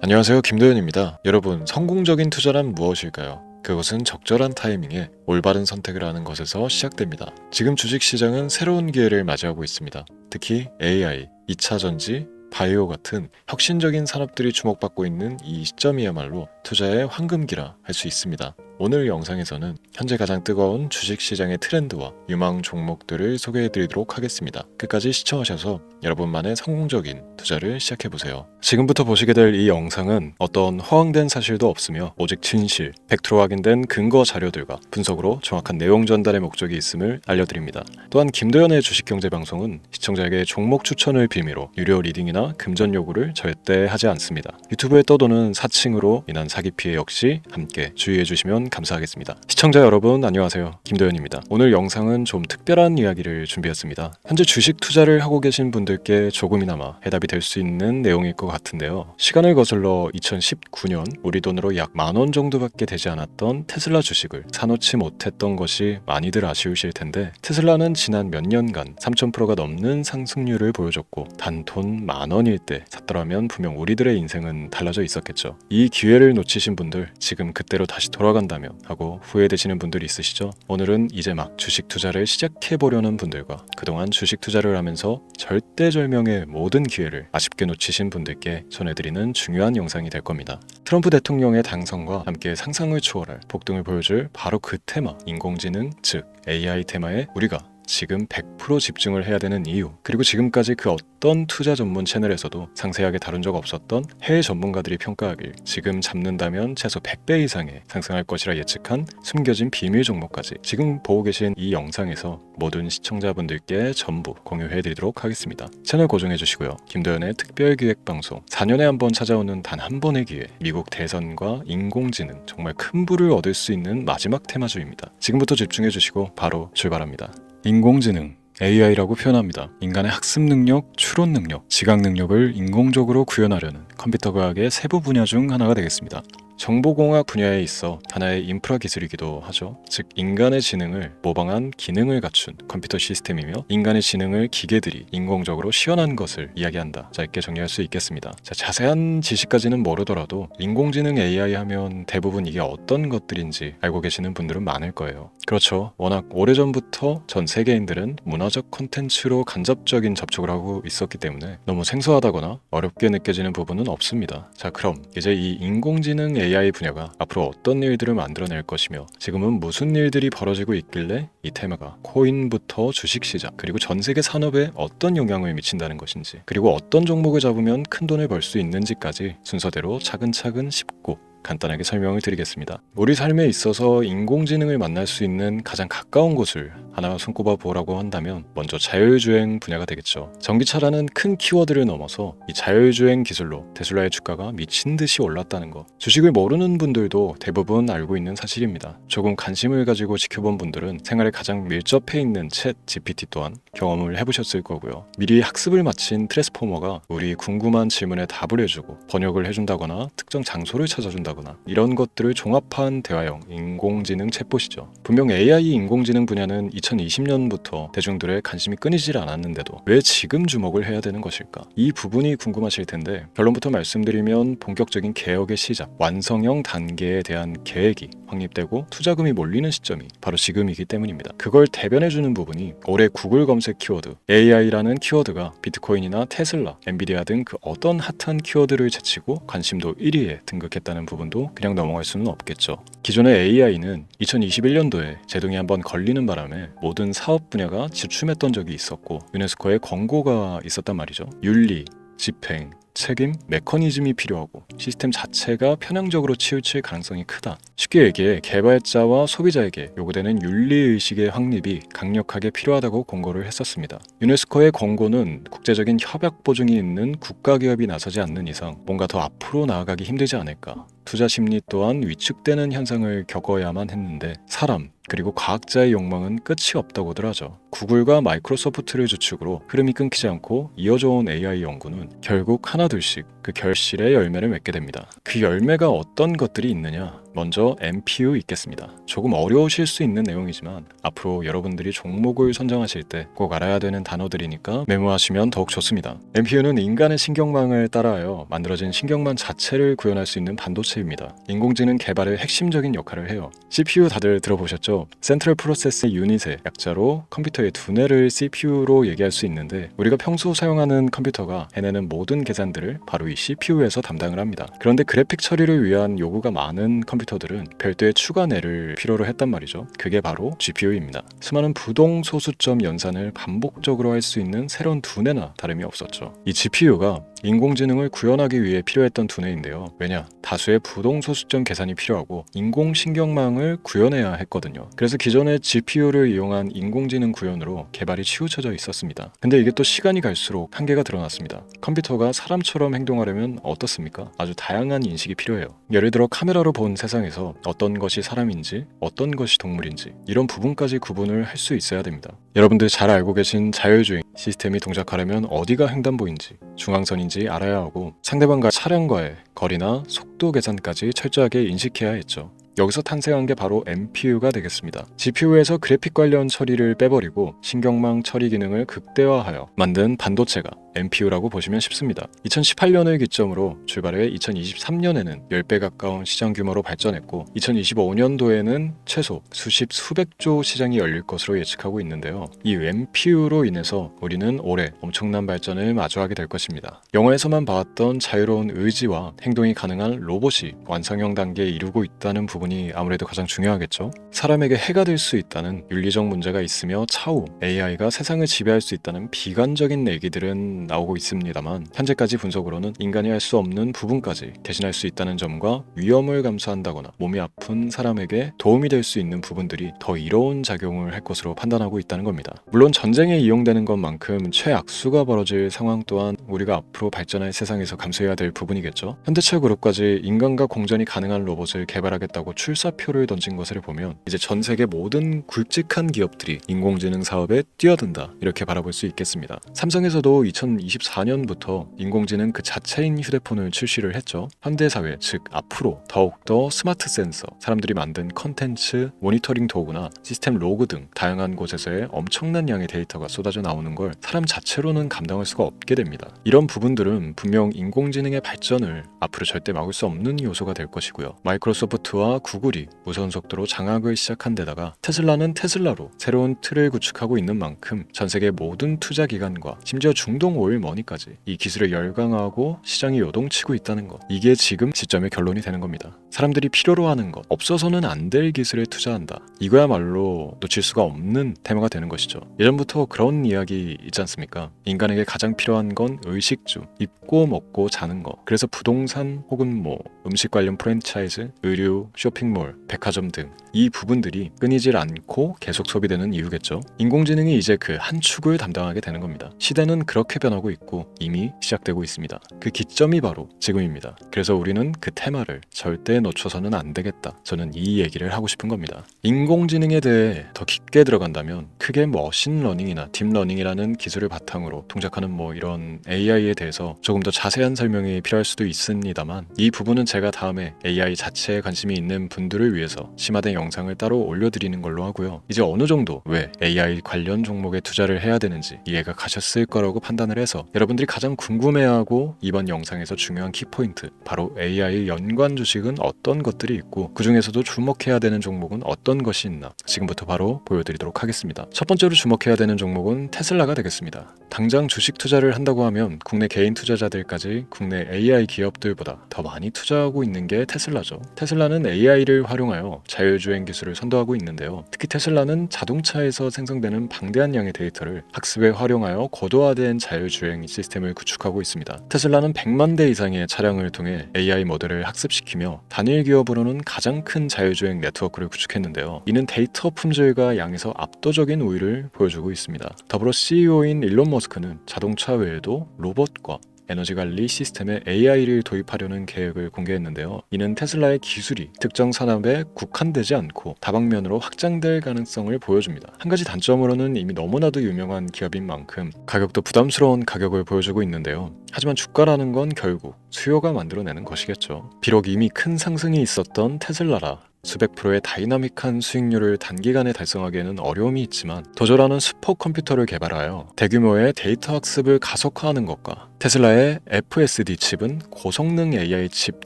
안녕하세요, 김도현입니다. 여러분, 성공적인 투자란 무엇일까요? 그것은 적절한 타이밍에 올바른 선택을 하는 것에서 시작됩니다. 지금 주식시장은 새로운 기회를 맞이하고 있습니다. 특히 AI, 2차 전지, 바이오 같은 혁신적인 산업들이 주목받고 있는 이 시점이야말로 투자의 황금기라 할 수 있습니다. 오늘 영상에서는 현재 가장 뜨거운 주식시장의 트렌드와 유망 종목들을 소개해드리도록 하겠습니다. 끝까지 시청하셔서 여러분만의 성공적인 투자를 시작해보세요. 지금부터 보시게 될 이 영상은 어떤 허황된 사실도 없으며 오직 진실, 팩트로 확인된 근거 자료들과 분석으로 정확한 내용 전달의 목적이 있음을 알려드립니다. 또한 김도현의 주식경제방송은 시청자에게 종목 추천을 빌미로 유료 리딩이나 금전 요구를 절대 하지 않습니다. 유튜브에 떠도는 사칭으로 인한 사기 피해 역시 함께 주의해 주시면 감사하겠습니다. 시청자 여러분 안녕하세요. 김도현입니다. 오늘 영상은 좀 특별한 이야기를 준비했습니다. 현재 주식 투자를 하고 계신 분들께 조금이나마 해답이 될 수 있는 내용일 것 같은데요. 시간을 거슬러 2019년 우리 돈으로 약 10,000원 정도밖에 되지 않았던 테슬라 주식을 사놓지 못했던 것이 많이들 아쉬우실 텐데, 테슬라는 지난 몇 년간 3,000%가 넘는 상승률을 보여줬고 단 돈 10,000원일 때 샀더라면 분명 우리들의 인생은 달라져 있었겠죠. 이 기회를 놓치신 분들, 지금 그때로 다시 돌아간다면 하고 후회되시는 분들이 있으시죠? 오늘은 이제 막 주식 투자를 시작해보려는 분들과 그동안 주식 투자를 하면서 절대절명의 모든 기회를 아쉽게 놓치신 분들께 전해드리는 중요한 영상이 될 겁니다. 트럼프 대통령의 당선과 함께 상상을 초월할 폭등을 보여줄 바로 그 테마, 인공지능, 즉 AI 테마에 우리가 지금 100% 집중을 해야 되는 이유, 그리고 지금까지 그 어떤 투자 전문 채널에서도 상세하게 다룬 적 없었던 해외 전문가들이 평가하길 지금 잡는다면 최소 100배 이상의 상승할 것이라 예측한 숨겨진 비밀 종목까지 지금 보고 계신 이 영상에서 모든 시청자분들께 전부 공유해드리도록 하겠습니다. 채널 고정해주시고요. 김도현의 특별기획방송, 4년에 한 번 찾아오는 단 한 번의 기회, 미국 대선과 인공지능, 정말 큰 부를 얻을 수 있는 마지막 테마주입니다. 지금부터 집중해주시고 바로 출발합니다. 인공지능, AI라고 표현합니다. 인간의 학습 능력, 추론 능력, 지각 능력을 인공적으로 구현하려는 컴퓨터 과학의 세부 분야 중 하나가 되겠습니다. 정보공학 분야에 있어 하나의 인프라 기술이기도 하죠. 즉 인간의 지능을 모방한 기능을 갖춘 컴퓨터 시스템이며, 인간의 지능을 기계들이 인공적으로 시연한 것을 이야기한다. 짧게 정리할 수 있겠습니다. 자세한 지식까지는 모르더라도 인공지능 AI 하면 대부분 이게 어떤 것들인지 알고 계시는 분들은 많을 거예요. 그렇죠. 워낙 오래전부터 전 세계인들은 문화적 콘텐츠로 간접적인 접촉을 하고 있었기 때문에 너무 생소하다거나 어렵게 느껴지는 부분은 없습니다. 자, 그럼 이제 이 인공지능 AI 분야가 앞으로 어떤 일들을 만들어낼 것이며 지금은 무슨 일들이 벌어지고 있길래 이 테마가 코인부터 주식시장 그리고 전 세계 산업에 어떤 영향을 미친다는 것인지, 그리고 어떤 종목을 잡으면 큰 돈을 벌 수 있는지까지 순서대로 차근차근 짚고 간단하게 설명을 드리겠습니다. 우리 삶에 있어서 인공지능을 만날 수 있는 가장 가까운 곳을 하나 손꼽아 보라고 한다면 먼저 자율주행 분야가 되겠죠. 전기차라는 큰 키워드를 넘어서 이 자율주행 기술로 테슬라의 주가가 미친 듯이 올랐다는 것, 주식을 모르는 분들도 대부분 알고 있는 사실입니다. 조금 관심을 가지고 지켜본 분들은 생활에 가장 밀접해 있는 챗 GPT 또한 경험을 해보셨을 거고요. 미리 학습을 마친 트랜스포머가 우리 궁금한 질문에 답을 해주고 번역을 해준다거나 특정 장소를 찾아준다거나 이런 것들을 종합한 대화형 인공지능 챗봇이죠. 분명 AI 인공지능 분야는 2020년부터 대중들의 관심이 끊이질 않았는데도 왜 지금 주목을 해야 되는 것일까? 이 부분이 궁금하실 텐데, 결론부터 말씀드리면 본격적인 개혁의 시작, 완성형 단계에 대한 계획이 확립되고 투자금이 몰리는 시점이 바로 지금이기 때문입니다. 그걸 대변해주는 부분이 올해 구글 검색 키워드 AI라는 키워드가 비트코인이나 테슬라, 엔비디아 등 그 어떤 핫한 키워드를 제치고 관심도 1위에 등극했다는 부분도 그냥 넘어갈 수는 없겠죠. 기존의 AI는 2021년도에 제동이 한번 걸리는 바람에 모든 사업 분야가 주춤했던 적이 있었고 유네스코의 권고가 있었단 말이죠. 윤리, 집행, 책임, 메커니즘이 필요하고 시스템 자체가 편향적으로 치우칠 가능성이 크다. 쉽게 얘기해 개발자와 소비자에게 요구되는 윤리의식의 확립이 강력하게 필요하다고 권고를 했었습니다. 유네스코의 권고는 국제적인 협약 보증이 있는 국가기업이 나서지 않는 이상 뭔가 더 앞으로 나아가기 힘들지 않을까. 투자 심리 또한 위축되는 현상을 겪어야만 했는데 사람, 그리고 과학자의 욕망은 끝이 없다고들 하죠. 구글과 마이크로소프트를 주축으로 흐름이 끊기지 않고 이어져 온 AI 연구는 결국 하나둘씩 그 결실의 열매를 맺게 됩니다. 그 열매가 어떤 것들이 있느냐? 먼저 MPU 있겠습니다. 조금 어려우실 수 있는 내용이지만 앞으로 여러분들이 종목을 선정하실 때 꼭 알아야 되는 단어들이니까 메모하시면 더욱 좋습니다. MPU는 인간의 신경망을 따라하여 만들어진 신경망 자체를 구현할 수 있는 반도체입니다. 인공지능 개발의 핵심적인 역할을 해요. CPU 다들 들어보셨죠? 센트럴 프로세스 유닛의 약자로 컴퓨터의 두뇌를 CPU로 얘기할 수 있는데, 우리가 평소 사용하는 컴퓨터가 해내는 모든 계산들을 바로 이 CPU에서 담당을 합니다. 그런데 그래픽 처리를 위한 요구가 많은 컴퓨터들은 별도의 추가 뇌를 필요로 했단 말이죠. 그게 바로 GPU입니다. 수많은 부동 소수점 연산을 반복적으로 할 수 있는 새로운 두뇌나 다름이 없었죠. 이 GPU가 인공지능을 구현하기 위해 필요했던 두뇌인데요. 왜냐? 다수의 부동 소수점 계산이 필요하고 인공신경망을 구현해야 했거든요. 그래서 기존의 GPU를 이용한 인공지능 구현으로 개발이 치우쳐져 있었습니다. 근데 이게 또 시간이 갈수록 한계가 드러났습니다. 컴퓨터가 사람처럼 행동하려면 어떻습니까? 아주 다양한 인식이 필요해요. 예를 들어 카메라로 본 세상에서 어떤 것이 사람인지 어떤 것이 동물인지 이런 부분까지 구분을 할 수 있어야 됩니다. 여러분들 잘 알고 계신 자율주행 시스템이 동작하려면 어디가 횡단보인지 중앙선인지 알아야 하고, 상대방과 차량과의 거리나 속도 계산까지 철저하게 인식해야 했죠. 여기서 탄생한 게 바로 MPU가 되겠습니다. GPU에서 그래픽 관련 처리를 빼버리고 신경망 처리 기능을 극대화하여 만든 반도체가 MPU라고 보시면 쉽습니다. 2018년을 기점으로 출발해 2023년에는 10배 가까운 시장 규모로 발전했고, 2025년도에는 최소 수백조 시장이 열릴 것으로 예측하고 있는데요. 이 MPU로 인해서 우리는 올해 엄청난 발전을 마주하게 될 것입니다. 영화에서만 봐왔던 자유로운 의지와 행동이 가능한 로봇이 완성형 단계에 이르고 있다는 부분이 아무래도 가장 중요하겠죠. 사람에게 해가 될 수 있다는 윤리적 문제가 있으며 차후 AI가 세상을 지배할 수 있다는 비관적인 얘기들은 나오고 있습니다만, 현재까지 분석으로는 인간이 할 수 없는 부분까지 대신할 수 있다는 점과 위험을 감수한다거나 몸이 아픈 사람에게 도움이 될 수 있는 부분들이 더 이로운 작용을 할 것으로 판단하고 있다는 겁니다. 물론 전쟁에 이용되는 것만큼 최악수가 벌어질 상황 또한 우리가 앞으로 발전할 세상에서 감수해야 될 부분이겠죠. 현대차 그룹까지 인간과 공전이 가능한 로봇을 개발하겠다고 출사표를 던진 것을 보면 이제 전 세계 모든 굵직한 기업들이 인공지능 사업에 뛰어든다, 이렇게 바라볼 수 있겠습니다. 삼성에서도 2024년부터 인공지능 그 자체인 휴대폰을 출시를 했죠. 현대사회, 즉 앞으로 더욱더 스마트 센서, 사람들이 만든 컨텐츠, 모니터링 도구나 시스템 로그 등 다양한 곳에서의 엄청난 양의 데이터가 쏟아져 나오는 걸 사람 자체로는 감당할 수가 없게 됩니다. 이런 부분들은 분명 인공지능의 발전을 앞으로 절대 막을 수 없는 요소가 될 것이고요. 마이크로소프트와 구글이 무선 속도로 장악을 시작한 데다가 테슬라는 테슬라로 새로운 틀을 구축하고 있는 만큼 전 세계 모든 투자 기관과 심지어 중동 오일 머니까지 이 기술을 열광하고 시장이 요동치고 있다는 것, 이게 지금 시점의 결론이 되는 겁니다. 사람들이 필요로 하는 것, 없어서는 안 될 기술에 투자한다, 이거야말로 놓칠 수가 없는 테마가 되는 것이죠. 예전부터 그런 이야기 있지 않습니까? 인간에게 가장 필요한 건 의식주, 입고 먹고 자는 것. 그래서 부동산 혹은 음식 관련 프랜차이즈, 의류, 쇼핑몰, 백화점 등 이 부분들이 끊이질 않고 계속 소비되는 이유겠죠. 인공지능이 이제 그 한 축을 담당하게 되는 겁니다. 시대는 그렇게 변하고 있고 이미 시작되고 있습니다. 그 기점이 바로 지금입니다. 그래서 우리는 그 테마를 절대 놓쳐서는 안 되겠다, 저는 이 얘기를 하고 싶은 겁니다. 인공지능에 대해 더 깊게 들어간다면 크게 머신러닝이나 딥러닝이라는 기술을 바탕으로 동작하는 이런 AI에 대해서 조금 더 자세한 설명이 필요할 수도 있습니다만, 이 부분은 제가 다음에 AI 자체에 관심이 있는 분들을 위해서 심화된 영상을 따로 올려드리는 걸로 하고요. 이제 어느 정도 왜 AI 관련 종목에 투자를 해야 되는지 이해가 가셨을 거라고 판단을 해서, 여러분들이 가장 궁금해하고 이번 영상에서 중요한 키포인트, 바로 AI 연관 주식은 어떤 것들이 있고 그 중에서도 주목해야 되는 종목은 어떤 것이 있나 지금부터 바로 보여드리도록 하겠습니다. 첫 번째로 주목해야 되는 종목은 테슬라가 되겠습니다. 당장 주식 투자를 한다고 하면 국내 개인 투자자들까지 국내 AI 기업들보다 더 많이 투자하고 있는 게 테슬라죠. 테슬라는 AI를 활용하여 자율주행 기술을 선도하고 있는데요. 특히 테슬라는 자동차에서 생성되는 방대한 양의 데이터를 학습에 활용하여 고도화된 자율주행 시스템을 구축하고 있습니다. 테슬라는 100만 대 이상의 차량을 통해 AI 모델을 학습시키며 단일 기업으로는 가장 큰 자율주행 네트워크를 구축했는데요. 이는 데이터 품질과 양에서 압도적인 우위를 보여주고 있습니다. 더불어 CEO인 일론 머스크는 자동차 외에도 로봇과 에너지 관리 시스템에 AI를 도입하려는 계획을 공개했는데요. 이는 테슬라의 기술이 특정 산업에 국한되지 않고 다방면으로 확장될 가능성을 보여줍니다. 한 가지 단점으로는 이미 너무나도 유명한 기업인 만큼 가격도 부담스러운 가격을 보여주고 있는데요. 하지만 주가라는 건 결국 수요가 만들어내는 것이겠죠. 비록 이미 큰 상승이 있었던 테슬라라 수백 프로의 다이나믹한 수익률을 단기간에 달성하기에는 어려움이 있지만 도저라는 슈퍼컴퓨터를 개발하여 대규모의 데이터 학습을 가속화하는 것과 테슬라의 FSD 칩은 고성능 AI 칩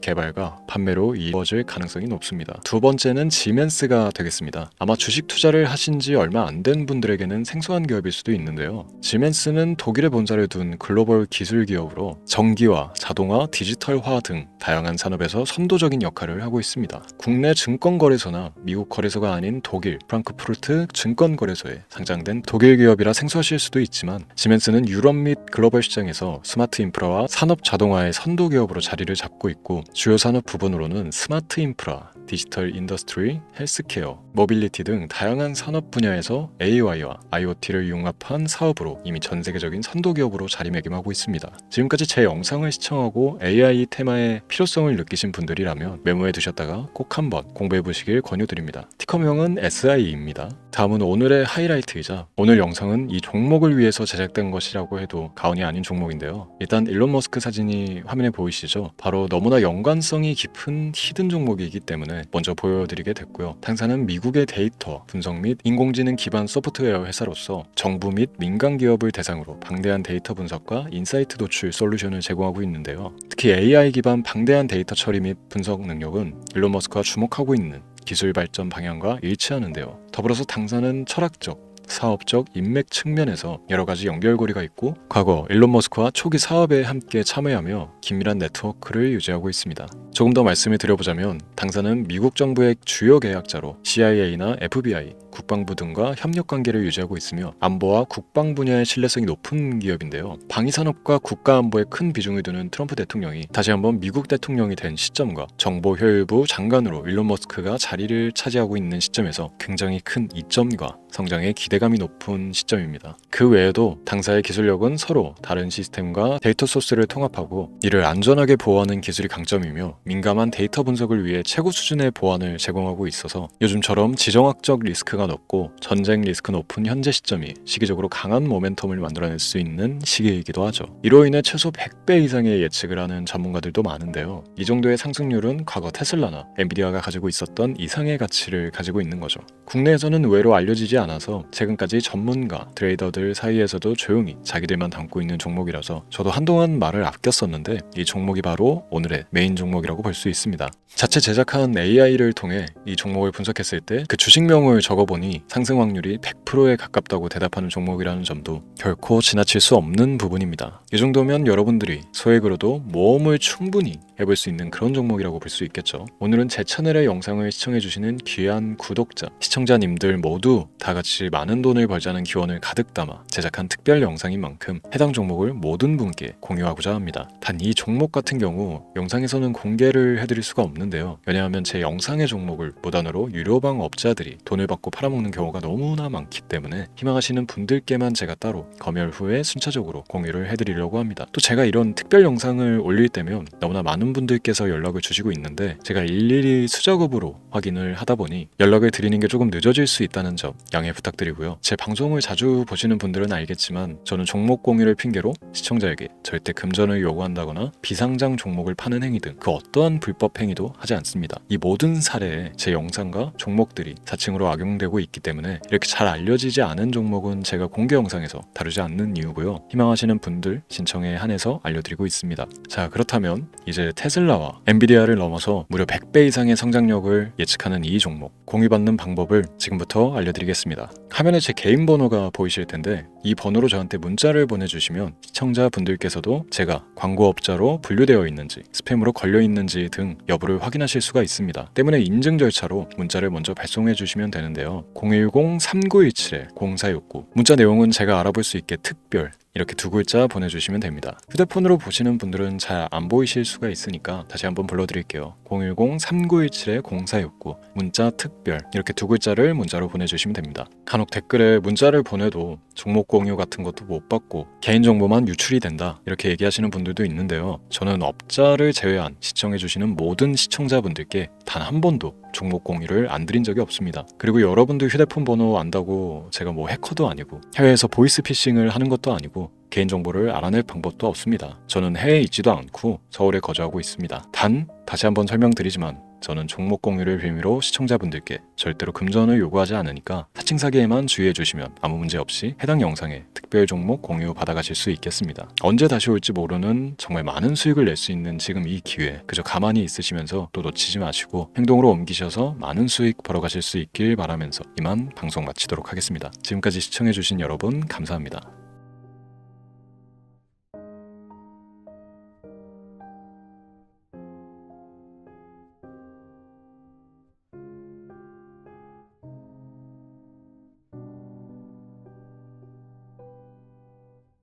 개발과 판매로 이루어질 가능성이 높습니다. 두 번째는 지멘스가 되겠습니다. 아마 주식 투자를 하신 지 얼마 안 된 분들에게는 생소한 기업일 수도 있는데요. 지멘스는 독일에 본사를 둔 글로벌 기술 기업으로 전기와 자동화, 디지털화 등 다양한 산업에서 선도적인 역할을 하고 있습니다. 국내 증권거래소나 미국 거래소가 아닌 독일 프랑크푸르트 증권거래소에 상장된 독일 기업이라 생소하실 수도 있지만 지멘스는 유럽 및 글로벌 시장에서 스마트 인프라와 산업 자동화의 선도 기업으로 자리를 잡고 있고 주요 산업 부분으로는 스마트 인프라, 디지털 인더스트리, 헬스케어, 모빌리티 등 다양한 산업 분야에서 AI와 IoT를 융합한 사업으로 이미 전 세계적인 선도 기업으로 자리매김하고 있습니다. 지금까지 제 영상을 시청하고 AI 테마의 필요성을 느끼신 분들이라면 메모해 두셨다가 꼭 한번 공부해 보시길 권유드립니다. 티커명은 SIE입니다. 다음은 오늘의 하이라이트이자 오늘 영상은 이 종목을 위해서 제작된 것이라고 해도 과언이 아닌 종목인데요. 일단 일론 머스크 사진이 화면에 보이시죠? 바로 너무나 연관성이 깊은 히든 종목이기 때문에 먼저 보여드리게 됐고요. 당사는 미국의 데이터 분석 및 인공지능 기반 소프트웨어 회사로서 정부 및 민간 기업을 대상으로 방대한 데이터 분석과 인사이트 도출 솔루션을 제공하고 있는데요. 특히 AI 기반 방대한 데이터 처리 및 분석 능력은 일론 머스크가 주목하고 있는 기술 발전 방향과 일치하는데요. 더불어서 당사는 철학적, 사업적 인맥 측면에서 여러 가지 연결고리가 있고 과거 일론 머스크와 초기 사업에 함께 참여하며 긴밀한 네트워크를 유지하고 있습니다. 조금 더 말씀을 드려보자면 당사는 미국 정부의 주요 계약자로 CIA나 FBI, 국방부 등과 협력관계를 유지하고 있으며 안보와 국방 분야의 신뢰성이 높은 기업인데요. 방위산업과 국가안보에 큰 비중을 두는 트럼프 대통령이 다시 한번 미국 대통령이 된 시점과 정보효율부 장관으로 일론 머스크가 자리를 차지하고 있는 시점에서 굉장히 큰 이점과 성장에 기대감이 높은 시점입니다. 그 외에도 당사의 기술력은 서로 다른 시스템과 데이터 소스를 통합하고 이를 안전하게 보호하는 기술이 강점이며 민감한 데이터 분석을 위해 최고 수준의 보안을 제공하고 있어서 요즘처럼 지정학적 리스크가 높고 전쟁 리스크 높은 현재 시점이 시기적으로 강한 모멘텀을 만들어낼 수 있는 시기이기도 하죠. 이로 인해 최소 100배 이상의 예측을 하는 전문가들도 많은데요. 이 정도의 상승률은 과거 테슬라나 엔비디아가 가지고 있었던 이상의 가치를 가지고 있는 거죠. 국내에서는 의외로 알려지지 않아서 최근까지 전문가, 트레이더들 사이에서도 조용히 자기들만 담고 있는 종목이라서 저도 한동안 말을 아꼈었는데 이 종목이 바로 오늘의 메인 종목이라고 볼 수 있습니다. 자체 제작한 AI를 통해 이 종목을 분석했을 때 그 주식명을 적어보니 상승 확률이 100%에 가깝다고 대답하는 종목이라는 점도 결코 지나칠 수 없는 부분입니다. 이 정도면 여러분들이 소액으로도 모험을 충분히 해볼 수 있는 그런 종목이라고 볼 수 있겠죠. 오늘은 제 채널의 영상을 시청해주시는 귀한 구독자, 시청자님들 모두 다 같이 많은 돈을 벌자는 기원을 가득 담아 제작한 특별 영상인 만큼 해당 종목을 모든 분께 공유하고자 합니다. 단 이 종목 같은 경우 영상에서는 공개를 해드릴 수가 없는데요. 왜냐하면 제 영상의 종목을 무단으로 유료방 업자들이 돈을 받고 팔아먹는 경우가 너무나 많기 때문에 희망하시는 분들께만 제가 따로 검열 후에 순차적으로 공유를 해드리려고 합니다. 또 제가 이런 특별 영상을 올릴 때면 너무나 많은 분들께서 연락을 주시고 있는데 제가 일일이 수작업으로 확인을 하다 보니 연락을 드리는 게 조금 늦어질 수 있다는 점 양해 부탁드리고요. 제 방송을 자주 보시는 분들은 알겠지만 저는 종목 공유를 핑계로 시청자에게 절대 금전을 요구한다거나 비상장 종목을 파는 행위 등 그 어떠한 불법 행위도 하지 않습니다. 이 모든 사례에 제 영상과 종목들이 사칭으로 악용되고 있기 때문에 이렇게 잘 알려지지 않은 종목은 제가 공개 영상에서 다루지 않는 이유고요. 희망하시는 분들 신청에 한해서 알려드리고 있습니다. 자, 그렇다면 이제 테슬라와 엔비디아를 넘어서 무려 100배 이상의 성장력을 예측하는 이 종목 공유받는 방법을 지금부터 알려드리겠습니다. 화면에 제 개인 번호가 보이실 텐데 이 번호로 저한테 문자를 보내주시면 시청자분들께서도 제가 광고업자로 분류되어 있는지 스팸으로 걸려있는지 등 여부를 확인하실 수가 있습니다. 때문에 인증 절차로 문자를 먼저 발송해 주시면 되는데요. 010-3917-0469 문자 내용은 제가 알아볼 수 있게 특별 이렇게 두 글자 보내주시면 됩니다. 휴대폰으로 보시는 분들은 잘 안 보이실 수가 있으니까 다시 한번 불러드릴게요. 010-3917-0469 문자 특별 이렇게 두 글자를 문자로 보내주시면 됩니다. 간혹 댓글에 문자를 보내도 종목 공유 같은 것도 못 받고 개인정보만 유출이 된다 이렇게 얘기하시는 분들도 있는데요. 저는 업자를 제외한 시청해주시는 모든 시청자분들께 단 한 번도 종목 공유를 안 드린 적이 없습니다. 그리고 여러분들 휴대폰 번호 안다고 제가 뭐 해커도 아니고 해외에서 보이스피싱을 하는 것도 아니고 개인정보를 알아낼 방법도 없습니다. 저는 해외에 있지도 않고 서울에 거주하고 있습니다. 단 다시 한번 설명드리지만 저는 종목 공유를 빌미로 시청자분들께 절대로 금전을 요구하지 않으니까 사칭 사기에만 주의해 주시면 아무 문제 없이 해당 영상에 특별 종목 공유 받아가실 수 있겠습니다. 언제 다시 올지 모르는 정말 많은 수익을 낼 수 있는 지금 이 기회 그저 가만히 있으시면서 또 놓치지 마시고 행동으로 옮기셔서 많은 수익 벌어가실 수 있길 바라면서 이만 방송 마치도록 하겠습니다. 지금까지 시청해 주신 여러분 감사합니다.